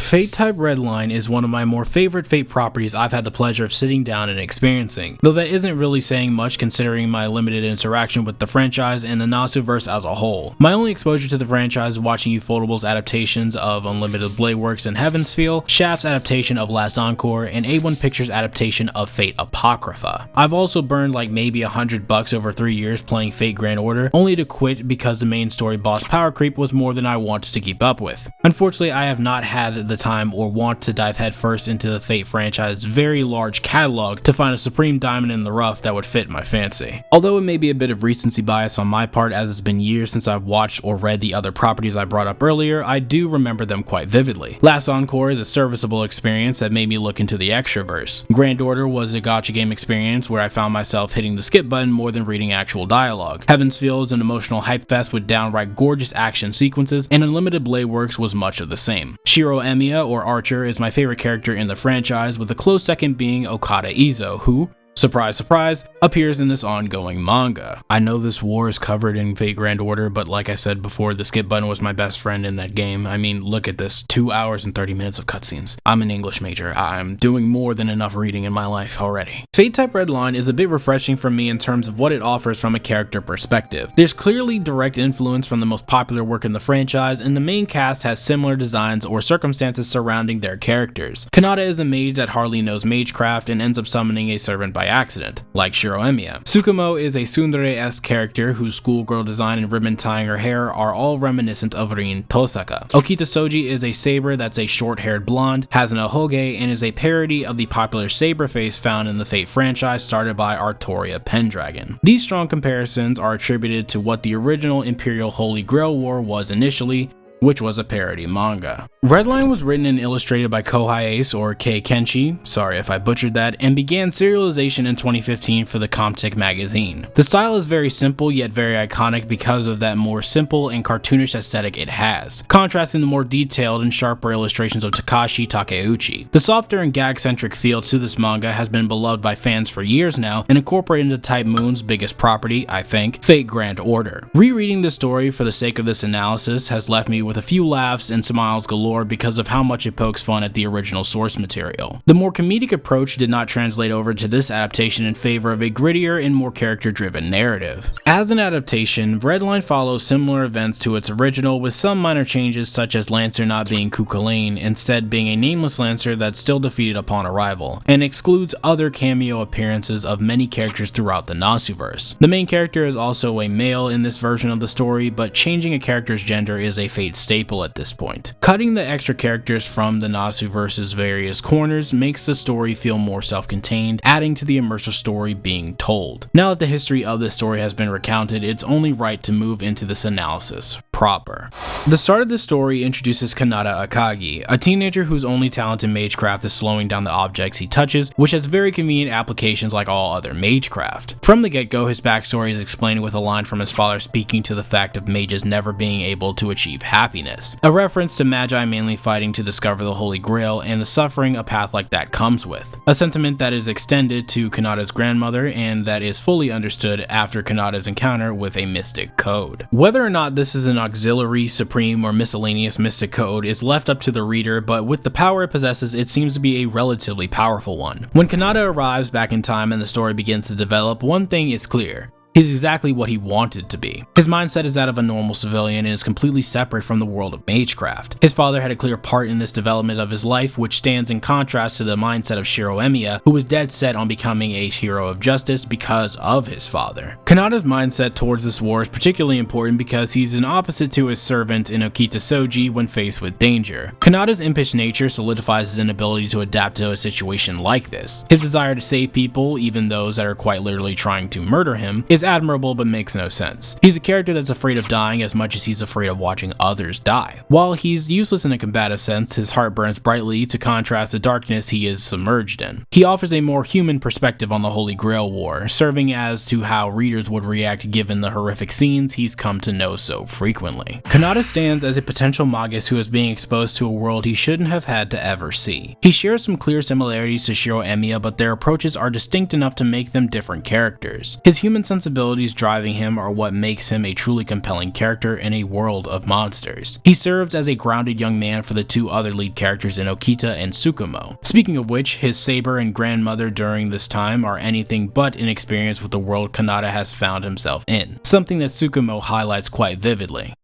Fate type Redline is one of my more favorite Fate properties I've had the pleasure of sitting down and experiencing, though that isn't really saying much considering my limited interaction with the franchise and the Nasuverse as a whole. My only exposure to the franchise is watching Ufotable's adaptations of Unlimited Blade Works and Heaven's Feel, Shaft's adaptation of Last Encore, and A1 Pictures' adaptation of Fate Apocrypha. I've also burned like maybe $100 over 3 years playing Fate Grand Order, only to quit because the main story boss power creep was more than I wanted to keep up with. Unfortunately, I have not had the time or want to dive headfirst into the Fate franchise's very large catalog to find a supreme diamond in the rough that would fit my fancy. Although it may be a bit of recency bias on my part, as it's been years since I've watched or read the other properties I brought up earlier, I do remember them quite vividly. Last Encore is a serviceable experience that made me look into the extraverse. Grand Order was a gacha game experience where I found myself hitting the skip button more than reading actual dialogue. Heaven's Feel is an emotional hype fest with downright gorgeous action sequences, and Unlimited Blade Works was much of the same. Shiro Emiya, or Archer, is my favorite character in the franchise, with a close second being Okada Izo, who, surprise surprise, appears in this ongoing manga. I know this war is covered in Fate Grand Order, but like I said before, the skip button was my best friend in that game. I mean, look at this, 2 hours and 30 minutes of cutscenes. I'm an English major. I'm doing more than enough reading in my life already. Fate type Redline is a bit refreshing for me in terms of what it offers from a character perspective. There's clearly direct influence from the most popular work in the franchise, and the main cast has similar designs or circumstances surrounding their characters. Kanada is a mage that hardly knows magecraft and ends up summoning a servant by accident, like Shiro Emiya. Tsukumo is a tsundere-esque character whose schoolgirl design and ribbon tying her hair are all reminiscent of Rin Tosaka. Okita Soji is a saber that's a short-haired blonde, has an ahoge, and is a parody of the popular saber face found in the Fate franchise started by Artoria Pendragon. These strong comparisons are attributed to what the original Imperial Holy Grail War was initially, which was a parody manga. Redline was written and illustrated by Kohai Ace, or Kei Kenshi, sorry if I butchered that, and began serialization in 2015 for the Comtic magazine. The style is very simple yet very iconic because of that more simple and cartoonish aesthetic it has, contrasting the more detailed and sharper illustrations of Takashi Takeuchi. The softer and gag-centric feel to this manga has been beloved by fans for years now and incorporated into Type Moon's biggest property, I think, Fate Grand Order. Rereading this story for the sake of this analysis has left me with a few laughs and smiles galore because of how much it pokes fun at the original source material. The more comedic approach did not translate over to this adaptation in favor of a grittier and more character-driven narrative. As an adaptation, Redline follows similar events to its original with some minor changes such as Lancer not being Cuchulainn, instead being a nameless Lancer that's still defeated upon arrival, and excludes other cameo appearances of many characters throughout the Nasuverse. The main character is also a male in this version of the story, but changing a character's gender is a Fate staple at this point. Cutting the extra characters from the Nasuverse's various corners makes the story feel more self-contained, adding to the immersive story being told. Now that the history of this story has been recounted, it's only right to move into this analysis proper. The start of the story introduces Kanada Akagi, a teenager whose only talent in magecraft is slowing down the objects he touches, which has very convenient applications like all other magecraft. From the get-go, his backstory is explained with a line from his father speaking to the fact of mages never being able to achieve happiness, a reference to magi mainly fighting to discover the Holy Grail and the suffering a path like that comes with, a sentiment that is extended to Kanada's grandmother and that is fully understood after Kanada's encounter with a mystic code. Whether or not this is an auxiliary, supreme, or miscellaneous mystic code is left up to the reader, but with the power it possesses, it seems to be a relatively powerful one. When Kanada arrives back in time and the story begins to develop, one thing is clear. He's exactly what he wanted to be. His mindset is that of a normal civilian and is completely separate from the world of magecraft. His father had a clear part in this development of his life, which stands in contrast to the mindset of Shiro Emiya, who was dead set on becoming a hero of justice because of his father. Kanada's mindset towards this war is particularly important because he's an opposite to his servant in Okita Soji when faced with danger. Kanada's impish nature solidifies his inability to adapt to a situation like this. His desire to save people, even those that are quite literally trying to murder him, is admirable but makes no sense. He's a character that's afraid of dying as much as he's afraid of watching others die. While he's useless in a combative sense, his heart burns brightly to contrast the darkness he is submerged in. He offers a more human perspective on the Holy Grail War, serving as to how readers would react given the horrific scenes he's come to know so frequently. Kanada stands as a potential magus who is being exposed to a world he shouldn't have had to ever see. He shares some clear similarities to Shiro Emiya, but their approaches are distinct enough to make them different characters. His human sensibility sensibilities driving him are what makes him a truly compelling character in a world of monsters. He serves as a grounded young man for the two other lead characters in Okita and Tsukumo. Speaking of which, his saber and grandmother during this time are anything but inexperienced with the world Kanada has found himself in, something that Tsukumo highlights quite vividly.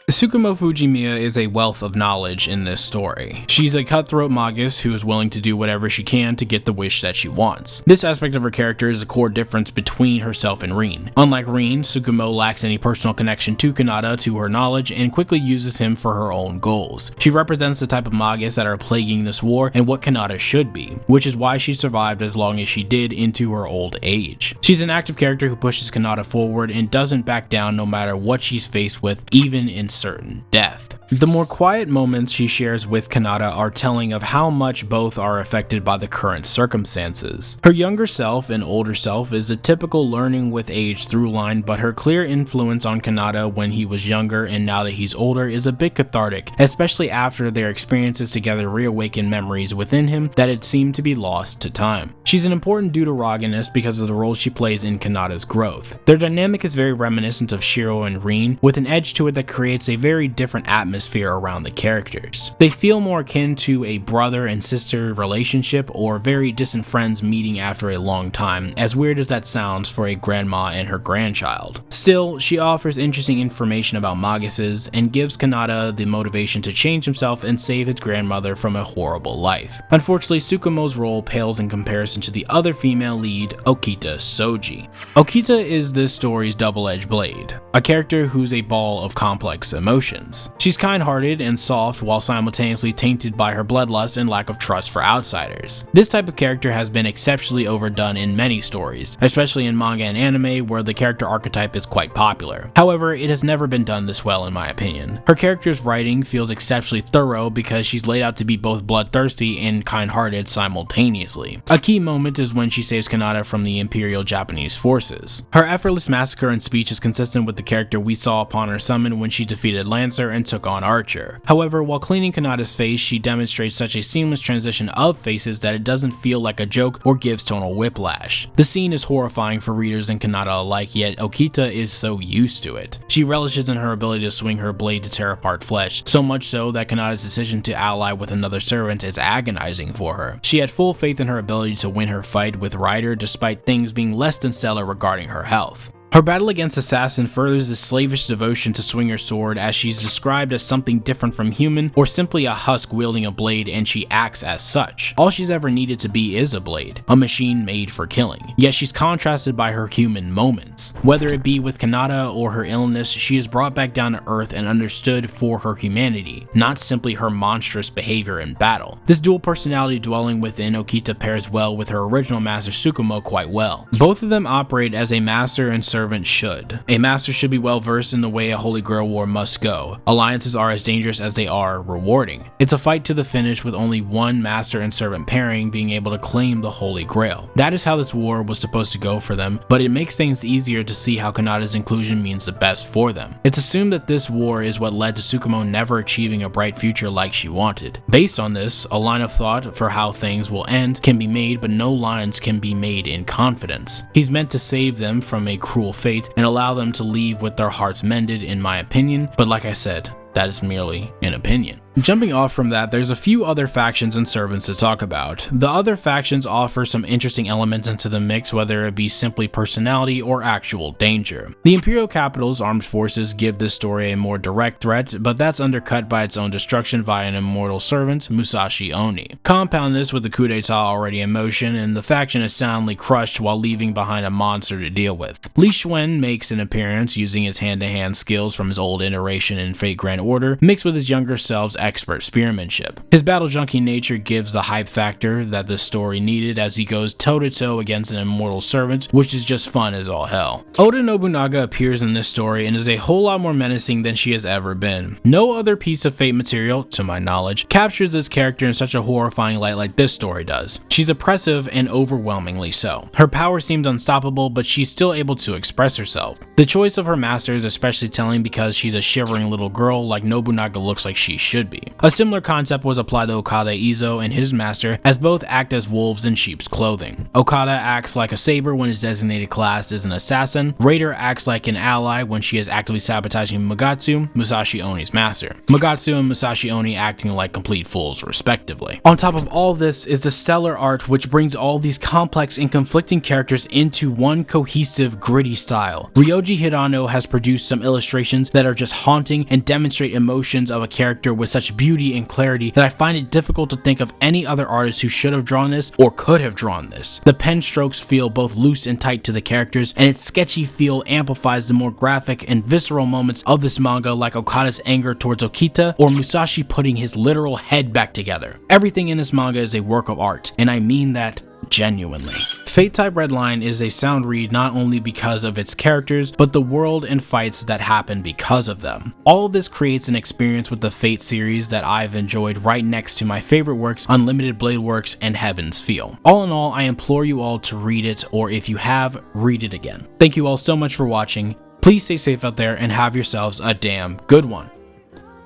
Tsukumo Fujimiya is a wealth of knowledge in this story. She's a cutthroat magus who is willing to do whatever she can to get the wish that she wants. This aspect of her character is the core difference between herself and Rin. Unlike Rin, Tsukumo lacks any personal connection to Kanada to her knowledge and quickly uses him for her own goals. She represents the type of magus that are plaguing this war and what Kanada should be, which is why she survived as long as she did into her old age. She's an active character who pushes Kanada forward and doesn't back down no matter what she's faced with, even in certain death. The more quiet moments she shares with Kanada are telling of how much both are affected by the current circumstances. Her younger self and older self is a typical learning with age through line, but her clear influence on Kanada when he was younger and now that he's older is a bit cathartic, especially after their experiences together reawaken memories within him that had seemed to be lost to time. She's an important deuteragonist because of the role she plays in Kanada's growth. Their dynamic is very reminiscent of Shiro and Rin, with an edge to it that creates a very different atmosphere around the characters. They feel more akin to a brother and sister relationship or very distant friends meeting after a long time, as weird as that sounds for a grandma and her grandchild. Still, she offers interesting information about maguses and gives Kanada the motivation to change himself and save his grandmother from a horrible life. Unfortunately, Tsukumo's role pales in comparison to the other female lead, Okita Soji. Okita is this story's double-edged blade, a character who's a ball of complex emotions. She's kind-hearted and soft while simultaneously tainted by her bloodlust and lack of trust for outsiders. This type of character has been exceptionally overdone in many stories, especially in manga and anime where the character archetype is quite popular. However, it has never been done this well in my opinion. Her character's writing feels exceptionally thorough because she's laid out to be both bloodthirsty and kind-hearted simultaneously. A key moment is when she saves Kanada from the Imperial Japanese forces. Her effortless massacre and speech is consistent with the character we saw upon her summon when she defeated Lancer and took on Archer. However, while cleaning Kanada's face, she demonstrates such a seamless transition of faces that it doesn't feel like a joke or gives tonal whiplash. The scene is horrifying for readers and Kanada alike, yet Okita is so used to it. She relishes in her ability to swing her blade to tear apart flesh, so much so that Kanada's decision to ally with another servant is agonizing for her. She had full faith in her ability to win her fight with Ryder despite things being less than stellar regarding her health. Her battle against Assassin furthers the slavish devotion to swing her sword, as she's described as something different from human or simply a husk wielding a blade, and she acts as such. All she's ever needed to be is a blade, a machine made for killing. Yet she's contrasted by her human moments. Whether it be with Kanada or her illness, she is brought back down to earth and understood for her humanity, not simply her monstrous behavior in battle. This dual personality dwelling within Okita pairs well with her original master Tsukumo quite well. Both of them operate as a master and servant should. A master should be well versed in the way a Holy Grail war must go. Alliances are as dangerous as they are rewarding. It's a fight to the finish with only one master and servant pairing being able to claim the Holy Grail. That is how this war was supposed to go for them, but it makes things easier to see how Kanada's inclusion means the best for them. It's assumed that this war is what led to Tsukumo never achieving a bright future like she wanted. Based on this, a line of thought for how things will end can be made, but no lines can be made in confidence. He's meant to save them from a cruel fate and allow them to leave with their hearts mended, in my opinion, but like I said, that is merely an opinion. Jumping off from that, there's a few other factions and servants to talk about. The other factions offer some interesting elements into the mix, whether it be simply personality or actual danger. The Imperial Capital's armed forces give this story a more direct threat, but that's undercut by its own destruction via an immortal servant, Musashi Oni. Compound this with the coup d'etat already in motion, and the faction is soundly crushed while leaving behind a monster to deal with. Li Xuan makes an appearance using his hand-to-hand skills from his old iteration in Fate Grand Order, mixed with his younger self's expert spearmanship. His battle junkie nature gives the hype factor that this story needed as he goes toe-to-toe against an immortal servant, which is just fun as all hell. Oda Nobunaga appears in this story and is a whole lot more menacing than she has ever been. No other piece of Fate material, to my knowledge, captures this character in such a horrifying light like this story does. She's oppressive and overwhelmingly so. Her power seems unstoppable, but she's still able to express herself. The choice of her master is especially telling because she's a shivering little girl like Nobunaga looks like she should should be. A similar concept was applied to Okada Izo and his master, as both act as wolves in sheep's clothing. Okada acts like a saber when his designated class is an assassin. Raider acts like an ally when she is actively sabotaging Mugatsu, Musashi Oni's master. Mugatsu and Musashi Oni acting like complete fools respectively. On top of all this is the stellar art which brings all these complex and conflicting characters into one cohesive, gritty style. Ryoji Hirano has produced some illustrations that are just haunting and demonstrate emotions of a character with such beauty and clarity that I find it difficult to think of any other artist who should have drawn this or could have drawn this. The pen strokes feel both loose and tight to the characters, and its sketchy feel amplifies the more graphic and visceral moments of this manga, like Okada's anger towards Okita or Musashi putting his literal head back together. Everything in this manga is a work of art, and I mean that genuinely. Fate type Redline is a sound read not only because of its characters, but the world and fights that happen because of them. All of this creates an experience with the Fate series that I've enjoyed right next to my favorite works, Unlimited Blade Works and Heaven's Feel. All in all, I implore you all to read it, or if you have, read it again. Thank you all so much for watching. Please stay safe out there and have yourselves a damn good one.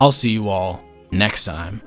I'll see you all next time.